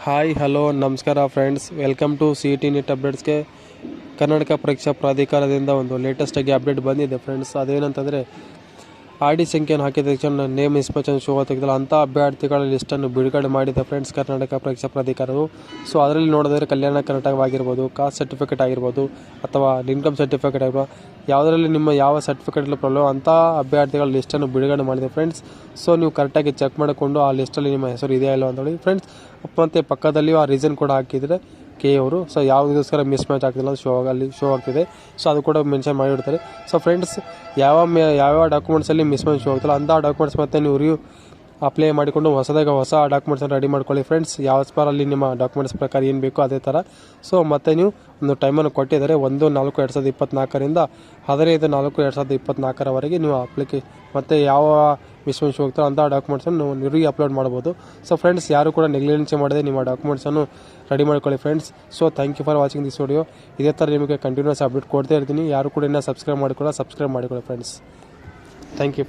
Hi hello ನಮಸ್ಕಾರ friends, welcome to CET NEET ಅಪ್ಡೇಟ್ಸ್ಗೆ. ಕರ್ನಾಟಕ ಪರೀಕ್ಷಾ ಪ್ರಾಧಿಕಾರದಿಂದ ಒಂದು ಲೇಟೆಸ್ಟಾಗಿ ಅಪ್ಡೇಟ್ ಬಂದಿದೆ ಫ್ರೆಂಡ್ಸ್. ಅದೇನಂತಂದರೆ ID ಸಂಖ್ಯೆಯನ್ನು ಹಾಕಿದ ತಕ್ಷಣ ನೇಮ್ ಇನ್ಸ್ಪೆಕ್ಷನ್ ಶೋ ತೆಗೆದಲ್ಲ ಅಂಥ ಅಭ್ಯರ್ಥಿಗಳ ಲಿಸ್ಟನ್ನು ಬಿಡುಗಡೆ ಮಾಡಿದೆ ಫ್ರೆಂಡ್ಸ್ ಕರ್ನಾಟಕ ಪರೀಕ್ಷಾ ಪ್ರಾಧಿಕಾರವು. ಸೊ ಅದರಲ್ಲಿ ನೋಡಿದ್ರೆ ಕಲ್ಯಾಣ ಕರ್ನಾಟಕವಾಗಿರ್ಬೋದು, ಕಾಸ್ಟ್ ಸರ್ಟಿಫಿಕೇಟ್ ಆಗಿರ್ಬೋದು ಅಥವಾ ಇನ್ಕಮ್ ಸರ್ಟಿಫಿಕೇಟ್ ಆಗಿರ್ಬೋದು, ಯಾವುದರಲ್ಲಿ ನಿಮ್ಮ ಯಾವ ಸರ್ಟಿಫಿಕೇಟ್ ಪ್ರಾಬ್ಲಮ್ ಅಂಥ ಅಭ್ಯರ್ಥಿಗಳ ಲಿಸ್ಟನ್ನು ಬಿಡುಗಡೆ ಮಾಡಿದೆ ಫ್ರೆಂಡ್ಸ್. ಸೊ ನೀವು ಕರೆಕ್ಟಾಗಿ ಚೆಕ್ ಮಾಡಿಕೊಂಡು ಆ ಲಿಸ್ಟಲ್ಲಿ ನಿಮ್ಮ ಹೆಸರು ಇದೆಯಾ ಇಲ್ಲ ಅಂತೇಳಿ ಫ್ರೆಂಡ್ಸ್. ಮತ್ತು ಪಕ್ಕದಲ್ಲಿ ಆ ರೀಸನ್ ಕೂಡ ಹಾಕಿದರೆ ಅವರು. ಸೊ ಯಾವುದಕ್ಕೋಸ್ಕರ ಮಿಸ್ ಮ್ಯಾಚ್ ಆಗ್ತಿಲ್ಲ ಅಲ್ಲಿ ಶೋ ಆಗ್ತಿದೆ. ಸೊ ಅದು ಕೂಡ ಮೆನ್ಷನ್ ಮಾಡಿರ್ತಾರೆ. ಸೊ ಫ್ರೆಂಡ್ಸ್, ಯಾವ ಡಾಕ್ಯುಮೆಂಟ್ಸಲ್ಲಿ ಮಿಸ್ ಮ್ಯಾಚ್ ಶೋ ಆಗ್ತಿಲ್ಲ ಅಂಥ ಡಾಕ್ಯುಮೆಂಟ್ಸ್ ಮತ್ತೆ ನೀವು ಅಪ್ಲೈ ಮಾಡಿಕೊಂಡು ಹೊಸ ಡಾಕ್ಯುಮೆಂಟ್ಸನ್ನು ರೆಡಿ ಮಾಡ್ಕೊಳ್ಳಿ ಫ್ರೆಂಡ್ಸ್. ಯಾವ ಸ್ಪಾರಲ್ಲಿ ನಿಮ್ಮ ಡಾಕ್ಯುಮೆಂಟ್ಸ್ ಪ್ರಕಾರ ಏನು ಬೇಕೋ ಅದೇ ಥರ. ಸೊ ಮತ್ತೆ ನೀವು ಒಂದು ಟೈಮನ್ನು ಕೊಟ್ಟಿದ್ದಾರೆ 1/4/2024ರಿಂದ 15/4/2024 ನೀವು ಮತ್ತು ಯಾವ ಮಿಸ್ಮೆನ್ಸ್ ಹೋಗ್ತಾರೋ ಅಂಥ ಡಾಕ್ಯುಮೆಂಟ್ಸನ್ನು ನೀವು ಅಪ್ಲೋಡ್ ಮಾಡ್ಬೋದು. ಸೊ ಫ್ರೆಂಡ್ಸ್, ಯಾರು ಕೂಡ ನೆಗ್ಲಿಜೆನ್ಸಿ ಮಾಡದೆ ನಿಮ್ಮ ಡಾಕ್ಯುಮೆಂಟ್ಸನ್ನು ರೆಡಿ ಮಾಡ್ಕೊಳ್ಳಿ friends. So thank you for watching this video. ಇದೇ ಥರ ನಿಮಗೆ ಕಂಟಿನ್ಯೂಸ್ ಅಪ್ಡೇಟ್ ಕೊಡ್ತಾ ಇರ್ತೀನಿ. ಯಾರು ಕೂಡ ಇನ್ನೂ ಸಬ್ಸ್ಕ್ರೈಬ್ ಮಾಡಿಕೊಳ್ಳಿ ಫ್ರೆಂಡ್ಸ್. Thank you.